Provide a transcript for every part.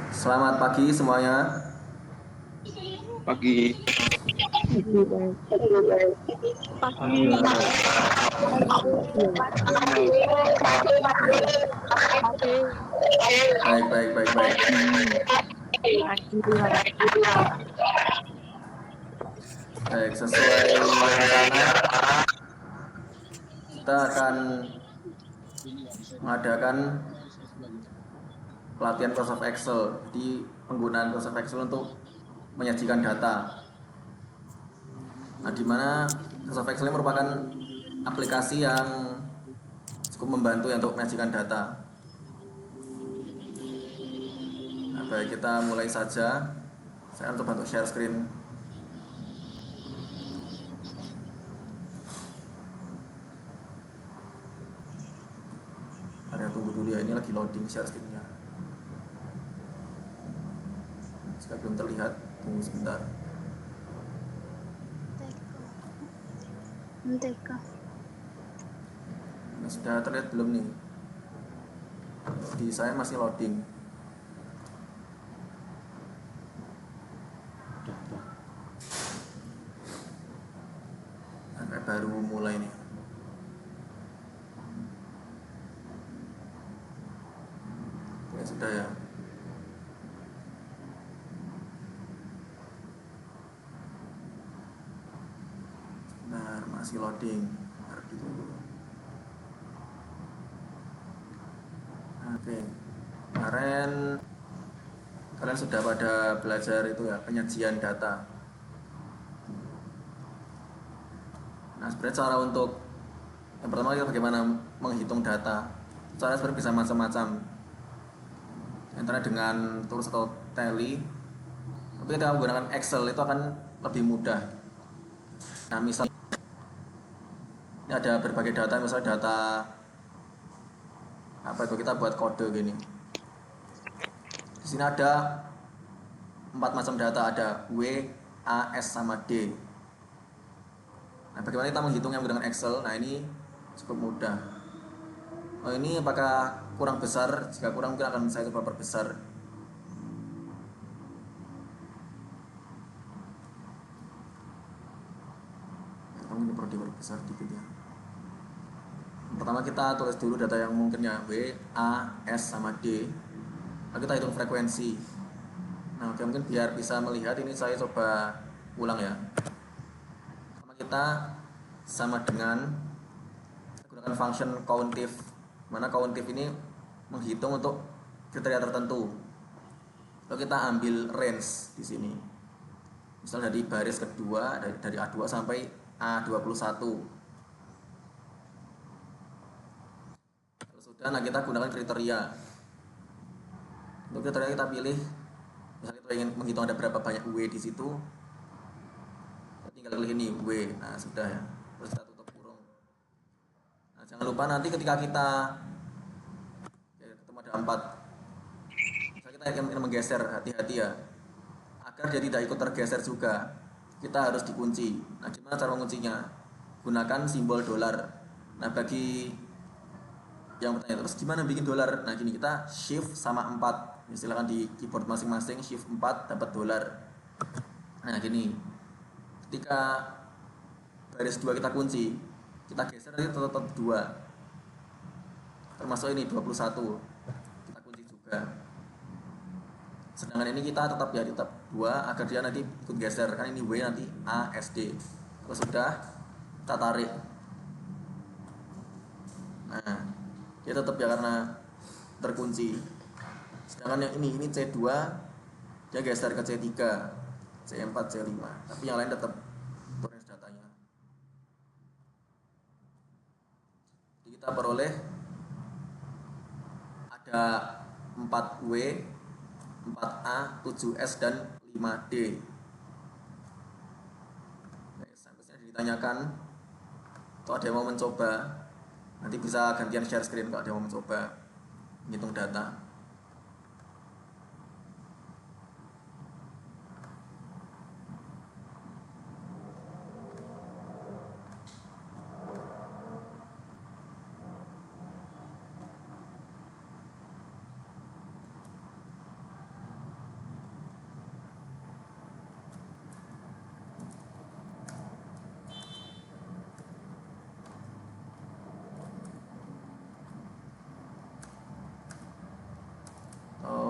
Selamat pagi semuanya. Pagi. Pagi, pagi, Baik, baik, baik, baik. pagi, pagi. Baik, sesuai rencana kita akan mengadakan pelatihan Microsoft Excel. Jadi penggunaan Microsoft Excel untuk menyajikan data. Nah, di mana Microsoft Excel ini merupakan aplikasi yang cukup membantu ya untuk menyajikan data. Nah, baik, kita mulai saja. Saya akan coba untuk share screen. Ada tunggu dulu ya, ini lagi loading share screen-nya. Jika belum terlihat, tunggu sebentar. Mentega. Ini sudah terlihat belum nih? Di saya masih loading. Nah, baru mulai nih. Ya sudah ya. Nah, masih loading. Harus ditunggu. Oke. Kemarin kalian sudah pada belajar itu ya, penyajian data. Nah, sebenarnya cara untuk yang pertama kita bagaimana menghitung data. Cara sebenarnya bisa macam-macam. Antara dengan tools atau tally. Tapi kita menggunakan Excel itu akan lebih mudah. Nah, misalnya ini ada berbagai data, misalnya data apa itu, kita buat kode gini. Di sini ada 4 macam data, ada W, A, S sama D. Nah, bagaimana kita menghitungnya menggunakan Excel? Nah, ini cukup mudah. Oh, ini apakah kurang besar? Jika kurang mungkin akan saya coba perbesar. Ya, ini perlu diperbesar dikit ya. Pertama kita tulis dulu data yang mungkin ya, W, A, S sama D. Lalu kita hitung frekuensi. Nah, oke, mungkin biar bisa melihat ini saya coba ulang ya. Pertama kita sama dengan gunakan function countif, mana countif ini menghitung untuk kriteria tertentu. Lalu kita ambil range di sini. Misal dari baris kedua dari A2 sampai A21. Kalau sudah, nah kita gunakan kriteria. Untuk kriteria kita pilih, misalnya kita ingin menghitung ada berapa banyak W di situ, tinggal pilih ini W. Nah, sudah ya. Terus kita tutup kurung. Nah, jangan lupa nanti ketika kita ketemu ada 4, misalnya kita ingin menggeser, hati-hati ya. Agar dia tidak ikut tergeser juga, kita harus dikunci. Nah, gimana cara menguncinya? Gunakan simbol dolar. Nah, bagi yang bertanya terus gimana bikin dolar? Nah, gini, kita shift sama 4. Silakan di keyboard masing-masing shift 4 dapat dolar. Nah, gini. Ketika baris 2 kita kunci, kita geser nanti tetap 2. Termasuk ini 21. Kita kunci juga. Sedangkan ini kita tetap ya tetap 2 agar dia nanti ikut geser, kan ini W nanti A S D. Kalau sudah kita tarik. Nah, dia tetap ya karena terkunci. Sedangkan yang ini C2 dia geser ke C3, C4, C5. Tapi yang lain tetap range datanya. Jadi kita peroleh ada 4W, 4A, 7S dan 5D. Oke, selanjutnya ditanyakan atau ada yang mau mencoba, nanti bisa gantian share screen kalau ada yang mau mencoba menghitung data.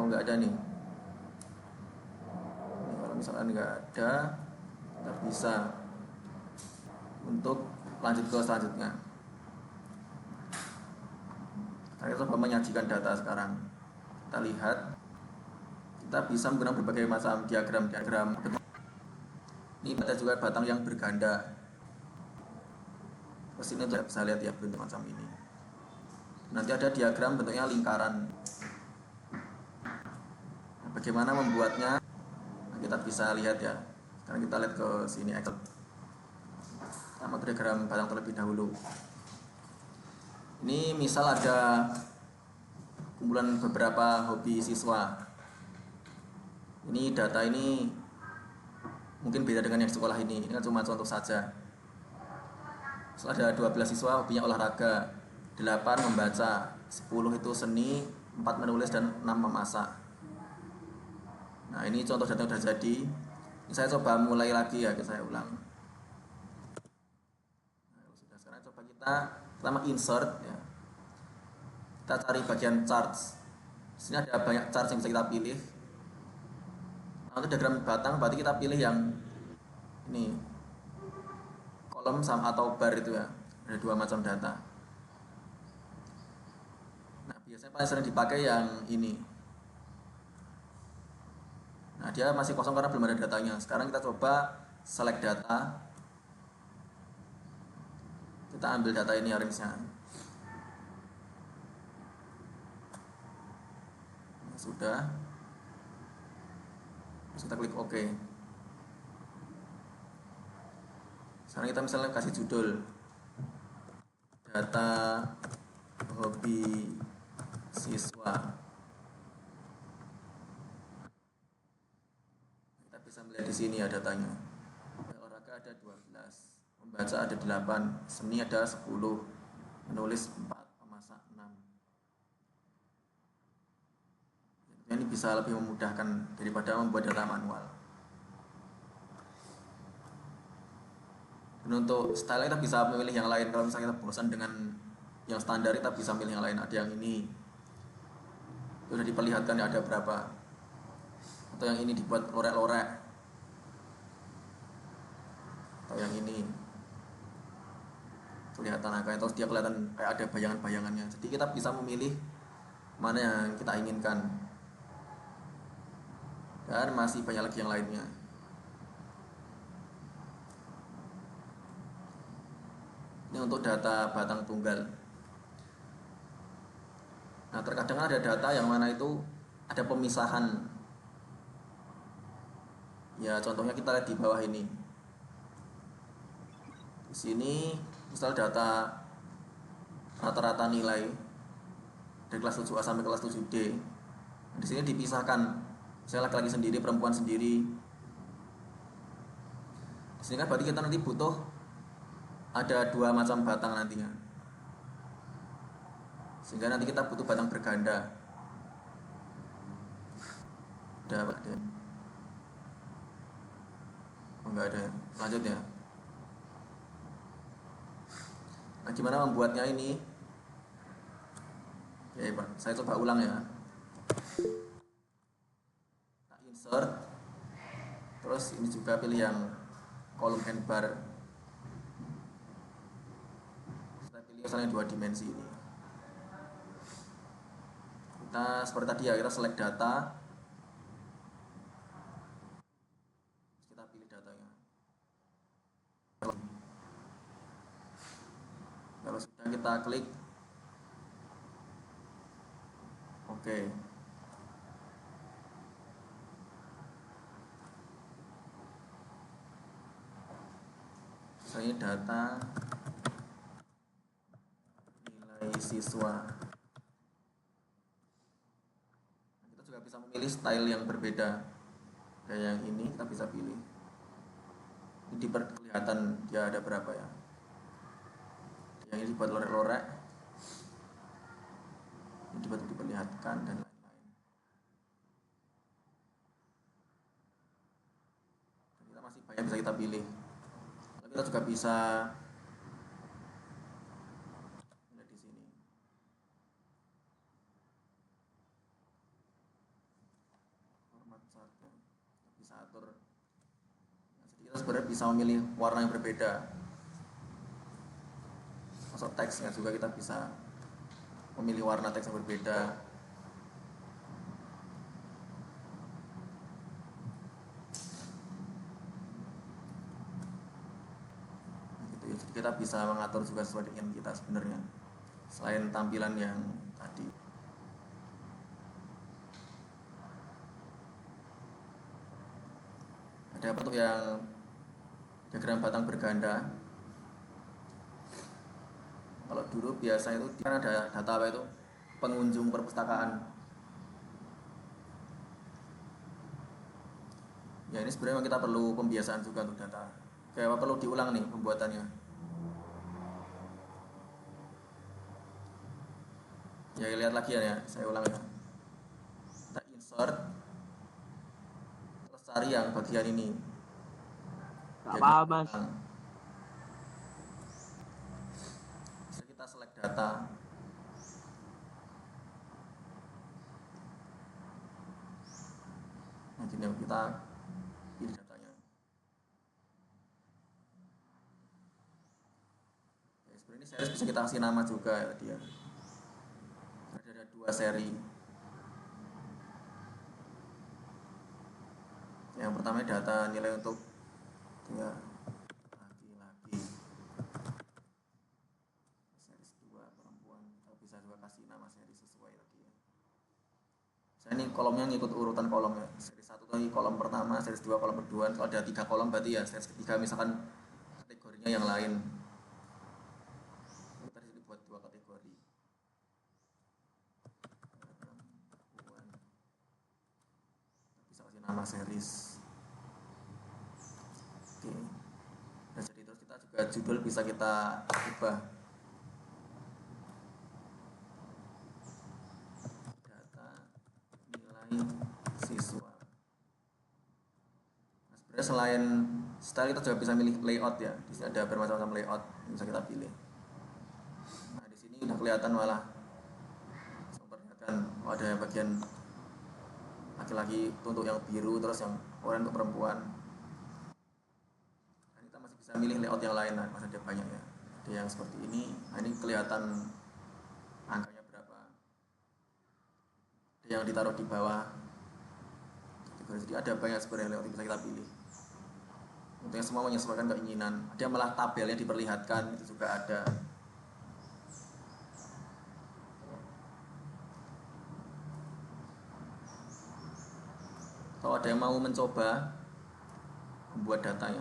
nggak ada nih. Ini kalau misalkan nggak ada, kita bisa untuk lanjut ke selanjutnya. Saya coba menyajikan data sekarang. Kita lihat, kita bisa menggunakan berbagai macam diagram-diagram. Ini ada juga batang yang berganda. Terus ini bisa lihat ya bentuk macam ini. Nanti ada diagram bentuknya lingkaran. Nah, bagaimana membuatnya? Nah, kita bisa lihat ya. Sekarang kita lihat ke sini Excel. Sama diagram batang terlebih dahulu. Ini misal ada kumpulan beberapa hobi siswa. Ini data ini mungkin beda dengan yang sekolah ini. Ini kan cuma contoh saja. Setelah ada 12 siswa hobinya olahraga, 8 membaca, 10 itu seni, 4 menulis, dan 6 memasak. Nah ini contoh data sudah jadi. Ini saya coba mulai lagi ya, saya ulang. Nah, sudah, sekarang coba kita pertama insert ya. Kita cari bagian charts. Di sini ada banyak charts yang bisa kita pilih. Nah, untuk diagram batang berarti kita pilih yang ini, kolom sama atau bar itu ya. Ada dua macam data. Nah biasanya paling sering dipakai yang ini. Nah dia masih kosong karena belum ada datanya. Sekarang kita coba select data. Kita ambil data ini range-nya. Nah, sudah. Terus kita klik OK. Sekarang kita misalnya kasih judul data hobi siswa. Kita bisa melihat di sini ya datanya. Olahraga ada 12, membaca ada 8, seni ada 10, menulis 4, memasak 6. Ini bisa lebih memudahkan daripada membuat data manual. Dan untuk style kita bisa memilih yang lain. Kalau misalnya kita bosan dengan yang standar, kita bisa milih yang lain. Ada yang ini, sudah diperlihatkan ya ada berapa. Atau yang ini dibuat lorek-lorek. Atau yang ini kelihatan angkanya, terus dia kelihatan kayak ada bayangan-bayangannya. Jadi kita bisa memilih mana yang kita inginkan. Dan masih banyak lagi yang lainnya. Ini untuk data batang tunggal. Nah terkadang ada data yang mana itu ada pemisahan. Ya contohnya kita lihat di bawah ini. Di sini misal data rata-rata nilai dari kelas 7A sampai kelas 7D. Nah, di sini dipisahkan. Misalnya laki-laki sendiri, perempuan sendiri. Di sini kan berarti kita nanti butuh ada dua macam batang nantinya. Sehingga nanti kita butuh batang berganda. Ada Pak? Oh, enggak ada. Lanjut ya. Nah, gimana membuatnya ini? Oke, Pak. Saya coba ulang ya. Nah, insert. Terus ini juga pilih yang column and bar. Kita pilih misalnya 2 dimensi ini. Kita seperti tadi ya, kita select data. Kita pilih datanya. Kalau sudah kita klik OK. Misalnya data nilai siswa. Kita juga bisa memilih style yang berbeda. Kayak yang ini kita bisa pilih. Ini diperlihatkan dia ada berapa ya. Yang ini dibuat lorek-lorek. Ini dibuat diperlihatkan dan lain-lain. Dan kita masih banyak bisa kita pilih. Lalu kita juga bisa lihat di sini. satu bisa atur. Nah, jadi kita sebenarnya bisa memilih warna yang berbeda. Masuk teksnya juga kita bisa memilih warna teks yang berbeda. Gitu ya. Jadi kita bisa mengatur juga sesuai dengan kita sebenarnya. Selain tampilan yang tadi. Ada bentuk yang diagram batang berganda. Kalau dulu biasa itu kan ada data apa itu pengunjung perpustakaan. Ya ini sebenarnya kita perlu pembiasaan juga untuk data. Kayak apa perlu diulang nih pembuatannya. Ya lihat lagi ya, saya ulang ya. Kita insert, terus cari yang bagian ini. Gak Bagian paham, Mas. belakang. Bisa kita select data. Nah gini kita pilih datanya. Ya, sebenarnya ini series bisa kita kasih nama juga ya dia. Ada 2 seri. Yang pertama data nilai untuk dia laki-laki. Series 2 perempuan. Kita bisa juga kasih nama seri sesuai tadi ya. Saya ini kolomnya ngikut urutan kolom ya. Seri 1 tadi kolom pertama, seri 2 kolom kedua. Kalau ada 3 kolom berarti ya seri ketiga misalkan kategorinya yang lain. Kita disini buat 2 kategori. Perempuan. Bisa kasih nama series. Oke. Nah, jadi terus kita juga judul bisa kita ubah. Data nilai siswa. Nah, sebenarnya selain style kita juga bisa milih layout ya. Di sini ada bermacam-macam layout yang bisa kita pilih. Nah, di sini udah kelihatan malah memperlihatkan ada yang bagian laki-laki untuk yang biru, terus yang oranye untuk perempuan. Nah, kita masih bisa milih layout yang lain, nah, masih ada banyak ya. Ada yang seperti ini. Nah, ini kelihatan angkanya berapa. Ada yang ditaruh di bawah. Jadi ada banyak sebenarnya layout yang bisa kita pilih. Untuk semua menyesuaikan keinginan. Ada malah tabelnya diperlihatkan, itu juga ada. Kalau ada yang mau mencoba membuat datanya,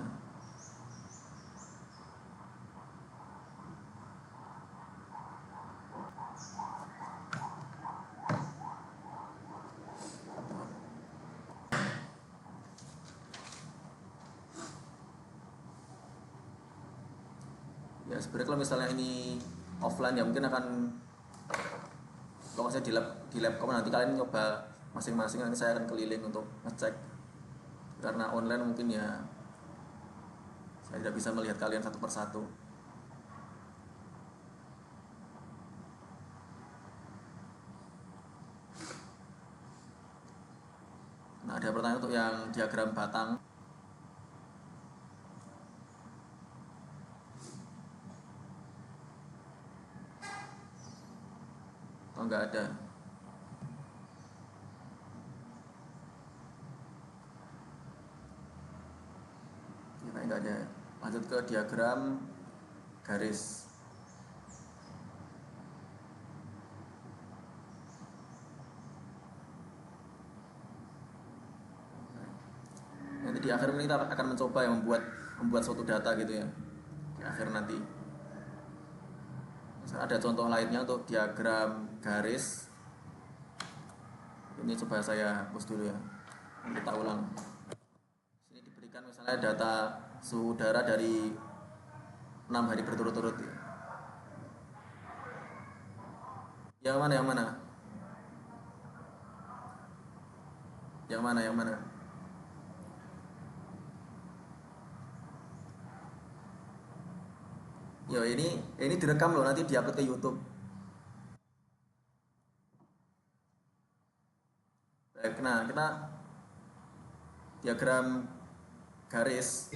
ya sebenarnya kalau misalnya ini offline ya mungkin akan, kalau saya di labcom nanti kalian nyoba masing-masing, nanti saya akan keliling untuk ngecek. Karena online mungkin ya saya tidak bisa melihat kalian satu persatu. Nah, ada pertanyaan untuk yang diagram batang. Oh, enggak ada. Ya, enggak ada. Lanjut ke diagram garis. Nanti di akhir ini kita akan mencoba ya membuat suatu data gitu ya. Di akhir nanti. Ada contoh lainnya untuk diagram garis. Ini coba saya hapus dulu ya. Kita ulang. Sini diberikan misalnya data suhu udara dari 6 hari berturut-turut ya. Yang mana yang mana? Yang mana yang mana? Yo ini direkam loh, nanti diupload ke YouTube. Baik, nah kita diagram garis,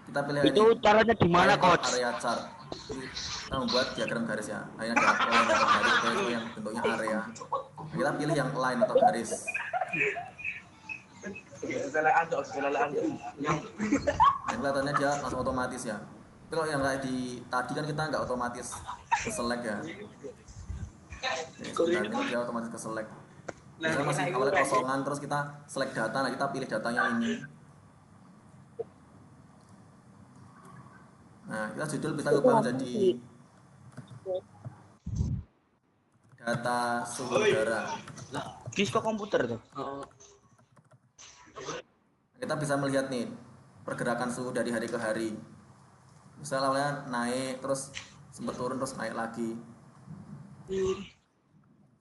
kita pilih Itu ini caranya di mana, line or coach? area chart. Jadi, kita membuat diagram garis ya. Hanya ada line atau garis itu yang bentuknya area. Nah, kita pilih yang line atau garis. Yang kelihatannya dia langsung otomatis ya. Tapi kalau yang kayak di tadi kan kita nggak otomatis ke select ya. Oke, sebentar ini dia otomatis ke select. Misalnya masih awalnya kosongan terus kita select data, nah kita pilih datanya ini. Nah, kita judul bisa ubah menjadi data suhu udara. Lah, disco komputer tuh. Kita bisa melihat nih pergerakan suhu dari hari ke hari. Misalnya awalnya naik terus sempat turun terus naik lagi.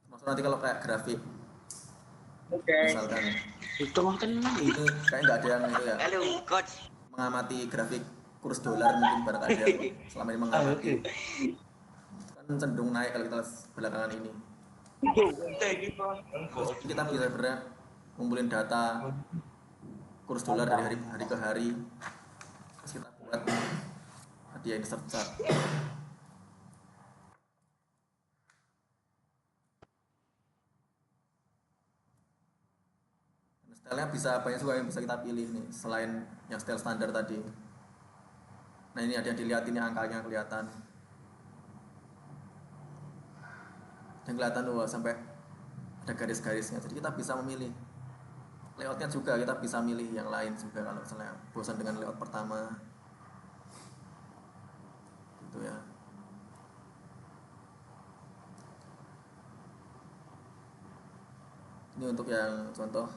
Maksudnya nanti kalau kayak grafik misalkan Itu mah tenang itu kayak nggak ada yang itu ya Halo, coach. mengamati grafik kurs dolar mungkin barang ada yang selama ini mengamati kan cenderung naik kalau kita belakangan ini. Terus kita bisa sebenarnya ngumpulin data kurs dolar dari hari ke hari terus kita buat hadiah insert chart. Stylenya bisa banyak juga yang bisa kita pilih nih selain yang style standar tadi. Nah ini ada yang dilihat ini angkanya kelihatan dan kelihatan tuh sampai ada garis-garisnya, jadi kita bisa memilih layoutnya juga, kita bisa milih yang lain juga kalau misalnya bosan dengan layout pertama gitu ya. Ini untuk yang contoh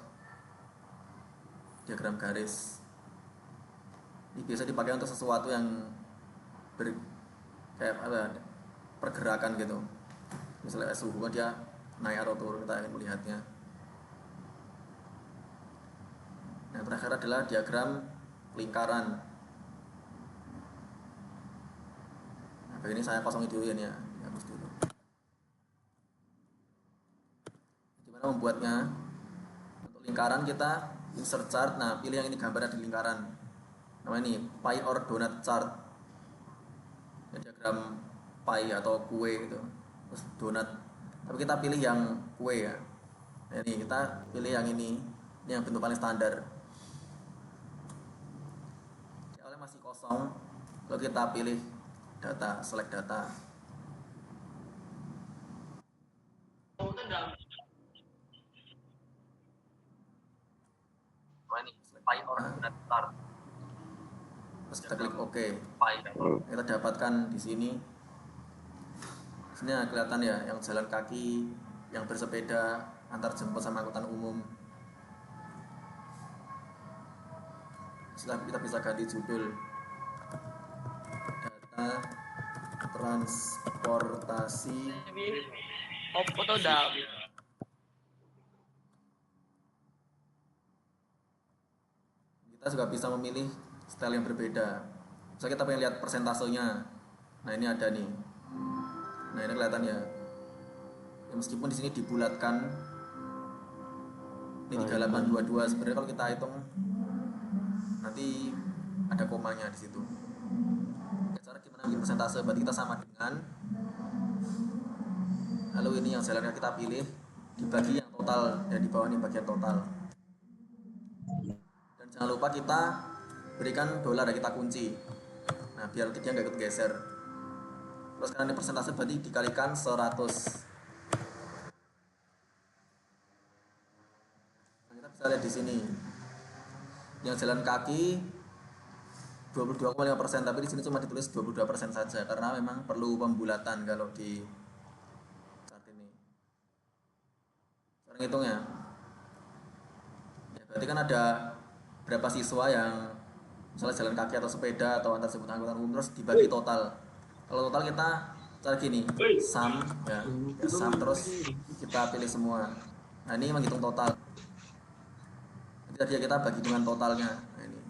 diagram garis. Ini biasa dipakai untuk sesuatu yang kayak apa pergerakan gitu. Misalnya suhu dia naik atau turun, kita ingin melihatnya. Yang terakhir adalah diagram lingkaran. Nah, begini saya kosongin dulu ya, dihapus dulu. Gimana membuatnya? Untuk lingkaran kita insert chart. Nah, pilih yang ini gambarnya di lingkaran. Namanya ini pie or donut chart. Ya, diagram pie atau kue gitu. Terus donut. Tapi kita pilih yang kue ya. Nah, ini kita pilih yang ini. Ini yang bentuk paling standar. Awalnya masih kosong. Lalu kita pilih data, select data. Pie or donut chart. Terus kita klik OK. Kita dapatkan di sini. Sini kelihatan ya, yang jalan kaki, yang bersepeda, antar jemput sama angkutan umum. Setelah kita bisa ganti judul data transportasi. Oppo tuh udah Kita juga bisa memilih style yang berbeda. Misalnya kita pengen lihat persentasenya. Nah ini ada nih. Nah ini kelihatan ya. Ya meskipun di sini dibulatkan. Ini 3822. Sebenarnya kalau kita hitung nanti ada komanya di situ. Ya, cara gimana bikin persentase? Berarti kita sama dengan. Lalu ini yang jalannya kita pilih dibagi yang total ya, di bawah ini bagian total. Dan jangan lupa kita berikan dolar ya, kita kunci. Nah biar dia nggak ikut geser. Terus karena ini persentase berarti dikalikan 100. Nah, kita bisa lihat di sini. Yang jalan kaki 22,5%, tapi di sini cuma ditulis 22% saja karena memang perlu pembulatan kalau di saat ini. Sekarang hitung ya. Ya berarti kan ada berapa siswa yang misalnya jalan kaki atau sepeda atau antar jemput angkutan umum terus dibagi total. Kalau total kita cara gini, sum ya, sum terus kita pilih semua. Nah ini menghitung total. Nanti tadi kita bagi dengan totalnya. Nah ini.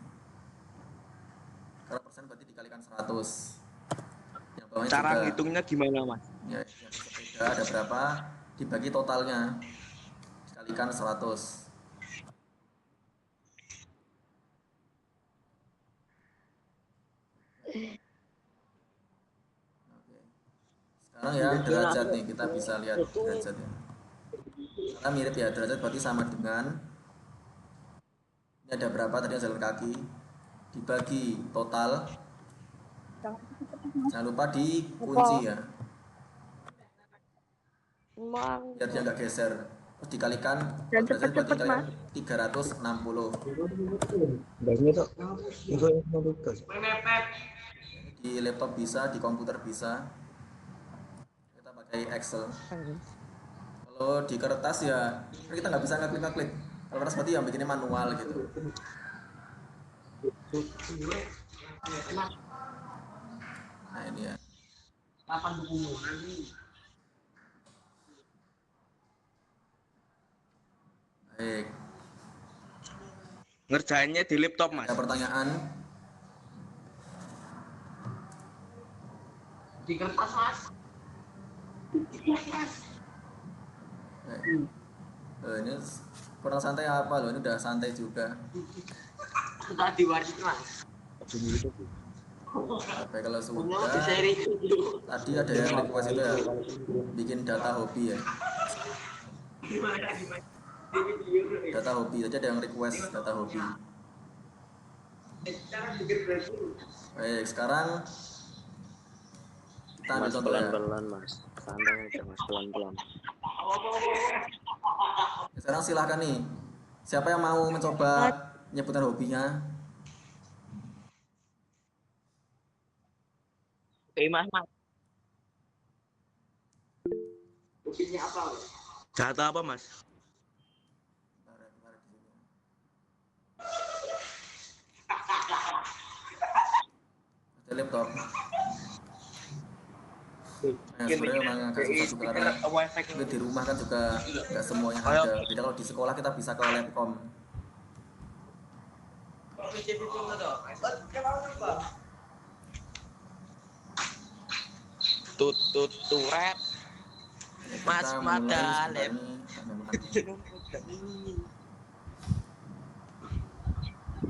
Karena persen berarti dikalikan 100. Yang bawahnya cara juga. ngitungnya gimana, Mas? Ya, yang sepeda ada berapa dibagi totalnya dikalikan 100. Sekarang ya derajat nih, kita bisa lihat derajatnya. Karena mirip ya, derajat berarti sama dengan ini ada berapa tadi yang jalan kaki dibagi total, jangan lupa dikunci ya biar dia nggak geser, terus dikalikan Dan derajat berarti cepet-cepet, kalian Mas. 360. Banyak tuh. Itu yang mau tugas. Di laptop bisa, di komputer bisa, kita pakai Excel. Kalau di kertas ya kita nggak bisa ngeklik-ngeklik, kalau kertas berarti yang bikinnya manual gitu. Nah ini ya, baik, Ngerjainnya di laptop, Mas. ada pertanyaan? Di kertas mas. Ini kurang santai apa loh, ini udah santai juga. Tadi wajib mas. Baik, kalau Mau sudah, di seri. tadi ada yang request itu ya, bikin data hobi ya. Data hobi, tadi ada yang request data hobi. Baik, sekarang kita ambil Mas contoh ya. pelan-pelan mas, santai aja mas, pelan-pelan. Sekarang silahkan nih, siapa yang mau mencoba nyebutkan hobinya? Oke, Mas. Hobinya apa? Data apa, Mas? Ada laptop. Nah, sebenarnya memang agak susah juga karena itu di rumah kan juga nggak semuanya ada. Beda kalau di sekolah kita bisa ke labcom. Turet. Mas Kita Madalem. mulai sebentar ini.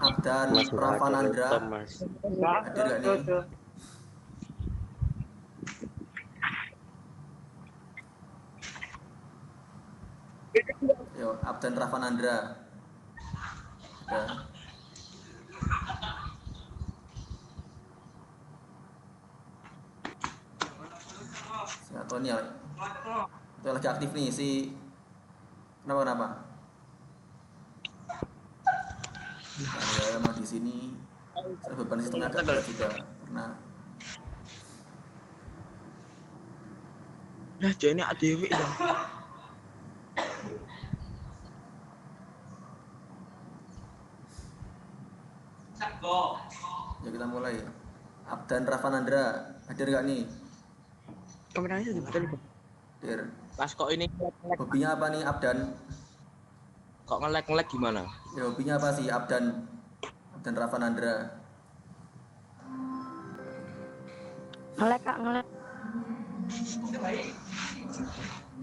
Abdan Mas nggak ada Pravanandra laptop mas. hadir gak nih? Yo, Abdan Pravanandra. Ya. Si Antoni ya. Itu lagi aktif nih si. Kenapa? Nah, ya emang di sini saya beban sistemnya agak berat juga karena Nah, jadi adewi dong. ya kita mulai. Abdan Pravanandra hadir gak nih? Kameranya di betul. Hadir. Pas kok ini ngelek-ngelek. Hobinya apa nih Abdan? Kok ngelek-ngelek gimana? Ya hobinya apa sih Abdan Pravanandra? Ngelek, Kak, ngelek.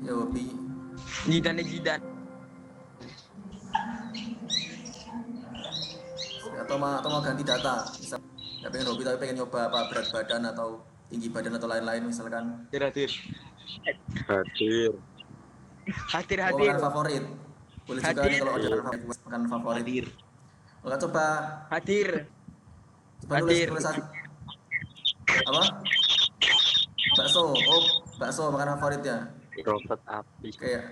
Ya hobi Jidan. atau mau ganti data, bisa nggak pengen hobi tapi pengen nyoba apa berat badan atau tinggi badan atau lain-lain misalkan. Hadir. Hadir. Oh, makanan favorit boleh juga nih kalau ada Hadir. makanan favorit. Kalau coba Hadir. tulis apa? Bakso makanan favoritnya Robot api. kayak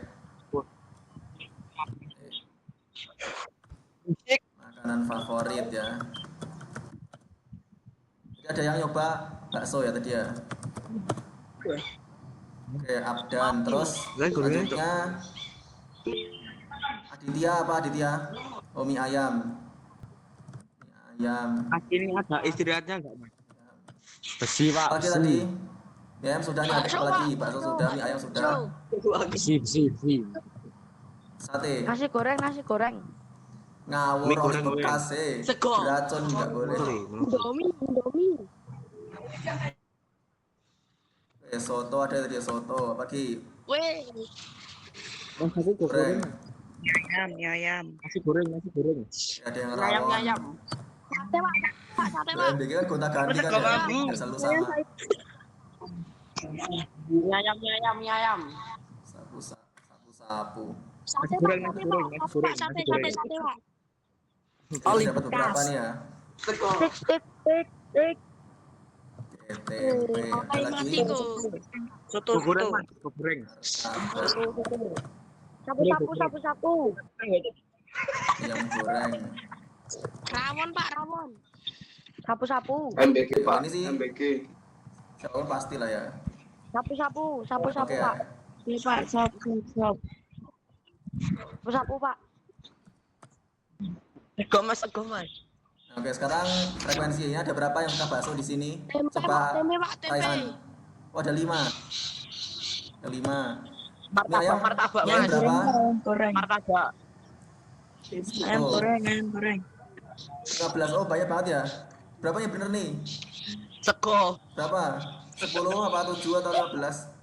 makanan favorit ya. Jadi ada yang nyoba bakso ya tadi ya. Oke, Abdan, terus selanjutnya Aditya? Oh, mie ayam. Ini ada istirahatnya enggak, Mas? Besi pak. Apalagi tadi? Mie ayam sudah nih, apa lagi? Bakso sudah, mie ayam sudah. Besi. Sate. Nasi goreng. Ngawur Mie roti goreng. bekas Sego. beracun nggak boleh. Indomie. Soto ada tadi soto, apalagi Weh. goreng. Ayam. Nasi goreng. Ada yang rawon. Sate, Pak. Sate, Pak. BMBG kan gonta ganti kan ya, nggak selalu sama. Mie ayam. Sapu. Sate, Nasi Pak. goreng, nasi Sate, goreng, Pak. nasi goreng, Sate, nasi sate, goreng. sate, Pak. Oke, dapat beberapa nih ya. Sego. Tik, tik, tik, tik. Oke, tempe. Ada lagi. Soto goreng, Mas. Soto goreng. Martabak, Sapu, sapu, sapu, sapu. ayam goreng. Rawon, Pak, rawon. Sapu, sapu. MBG Oke, Pak. ini sih MBG. siapa pasti lah ya. Sapu, sapu, sapu, sapu, Oke, Pak. Iya Pak, sop. Sapu, sapu, Pak. Sego mas. Nah, oke, sekarang frekuensinya ada berapa yang suka bakso di sini? Tempe, Pak, Coba tempe, Pak, tempe. Raihan. Oh, ada 5. Ada 5. Ini ayam, Martabak, ini ayam Mas. berapa? Ayam goreng. Martabak. Ayam Oh, goreng, ayam goreng. 15. Oh, banyak banget ya. Berapa yang bener nih? Sego. Berapa? 10 apa 7 atau 15?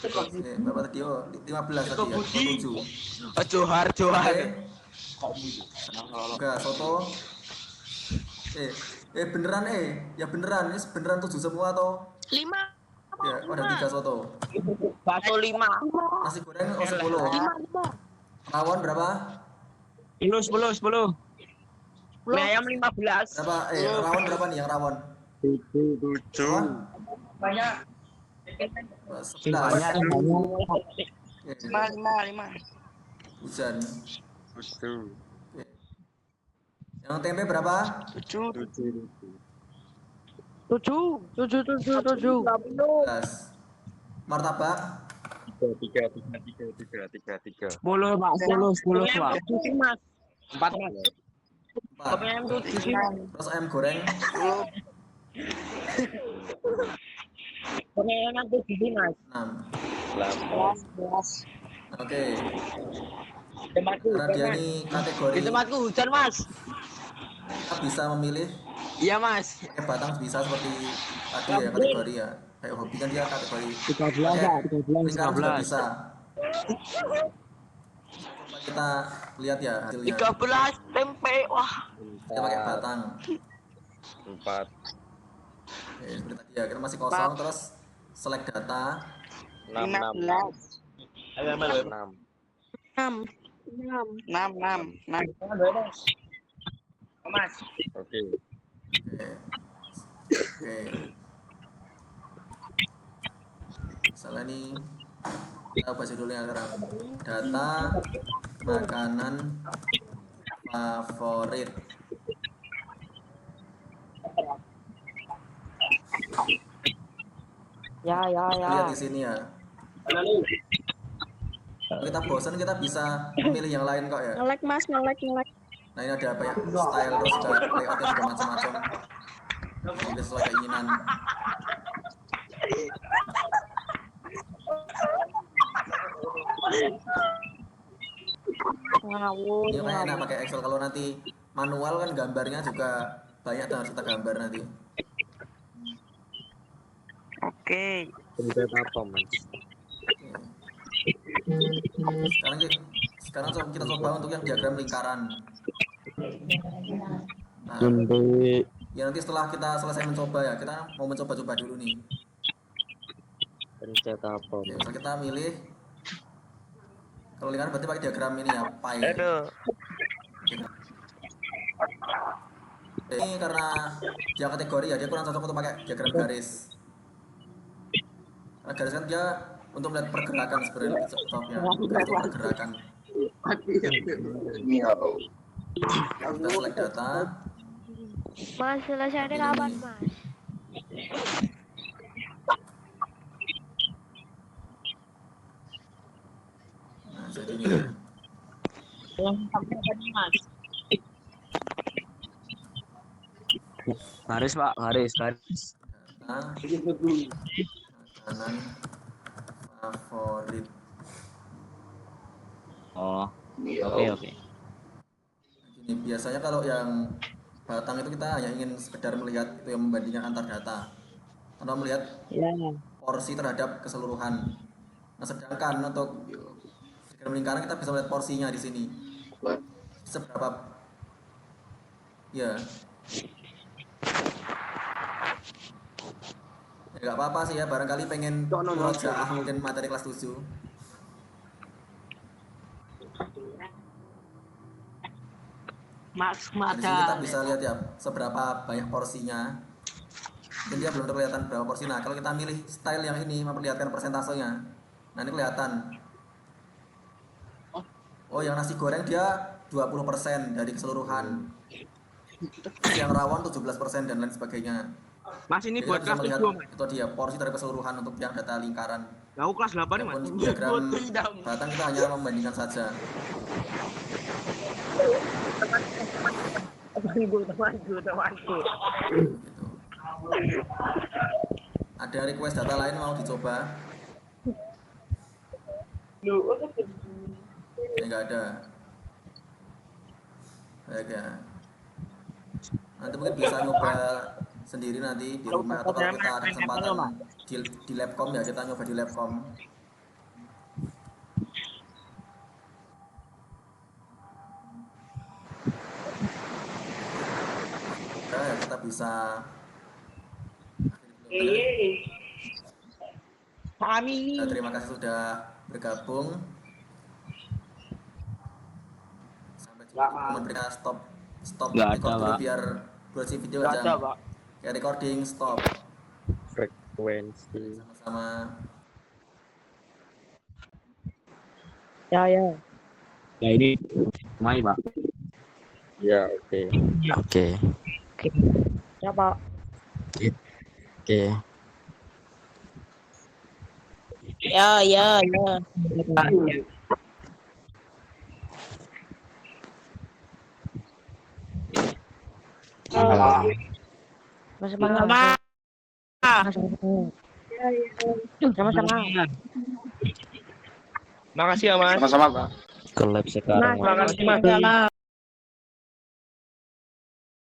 Oke, berapa tadi? Oh, 15 tadi ya. Oh, 7. Johar. Oke. Enggak, soto. Beneran ya beneran. Ini beneran 7 semua atau? 5. Ya, oh, ada 3 soto. Bakso 5. Nasi goreng oh 10. 5. Rawon berapa? 10. Mie ayam 15. Berapa? Rawon berapa nih yang rawon? 7. Banyak. 11. Oke, 5. hujan. 7. Oke. Yang tempe berapa? 7. 7. 11. Martabak 3. 10, Pak. 10, Pak. 4. 4. Ayam 7. Terus ayam goreng Ayam 7 mas. 6. 11. Oke. Tempatku Karena dia ini kategori Di tempatku hujan mas. kita bisa memilih Iya mas. pakai batang bisa seperti tadi ya kategori ya. Kayak hobi kan dia kategori 13, pakai Pak. 13, lingkaran juga 13. bisa. Coba kita lihat ya hasilnya. 13 tempe. Wah. Kita pakai batang. 4. Oke, seperti tadi ya, kita masih kosong terus select data. 6. 6. 6. Mas. Oke. Oke. Misalnya nih kita bahas dulu ya sekarang. Data makanan favorit. Ya. Lihat di sini ya. Kalau kita bosan kita bisa memilih yang lain kok ya. Ngelek, Mas, ngelek. Nah ini ada banyak style terus juga layoutnya juga macam-macam. Jadi sesuai keinginan. Ngawur. Ini kayak enak pakai Excel. Kalau nanti manual kan gambarnya juga banyak dan harus kita gambar nanti. Oke. Tempe apa mas? Sekarang kita coba untuk yang diagram lingkaran. Nah, ya nanti setelah kita selesai mencoba ya, kita mau mencoba-coba dulu nih. Pencet apa? Oke, misal kita milih kalau lingkaran berarti pakai diagram ini ya, pie. Aduh. Ini karena dia kategori ya, dia kurang cocok untuk pakai diagram garis. Karena garis kan dia untuk melihat pergerakan sebenarnya cocoknya, garis untuk pergerakan. Kita select data. Mas, selesainya kapan, Mas? Nah, jadi ini. Garis, Pak. Garis. Data makanan favorit. Oh. Oke. Gini, biasanya kalau yang batang itu kita hanya ingin sekedar melihat itu yang membandingkan antar data atau melihat porsi terhadap keseluruhan. Nah, sedangkan untuk diagram lingkaran kita bisa melihat porsinya di sini. Seberapa ya. Nggak apa-apa sih ya, barangkali pengen murojaah mungkin materi kelas 7. Mas Di sini kita Mada. bisa lihat ya seberapa banyak porsinya. Mungkin dia belum terkelihatan berapa porsi. Nah, kalau kita milih style yang ini memperlihatkan persentasenya. Nah, ini kelihatan. Oh, yang nasi goreng dia 20% dari keseluruhan. Yang rawon 17% dan lain sebagainya. Mas ini Jadi buat kita bisa kelas melihat 7, Mas. itu dia porsi dari keseluruhan untuk yang data lingkaran. Nah, aku kelas 8 nih, Mas. Walaupun diagram batang kita hanya membandingkan saja. Temanku. Gitu. Ada request data lain mau dicoba? Ya nggak ada. Baik ya. Nanti mungkin bisa nyoba sendiri nanti di rumah atau kalau kita ada kesempatan di Labcom ya kita nyoba di Labcom. Ya kita bisa. Ya, terima kasih sudah bergabung. Sampai jumpa. Memberikan stop record dulu biar durasi video aja. Ya recording stop. Frekuensi. Sama-sama. Ya. Ya ini Mai, Pak. Ya, oke. Oke. Ya, Pak. Oke. Ya. Sama-sama. Sama-sama. Makasih ya, Mas. Sama-sama, Pak. Ke lab sekarang. Makasih, Mas.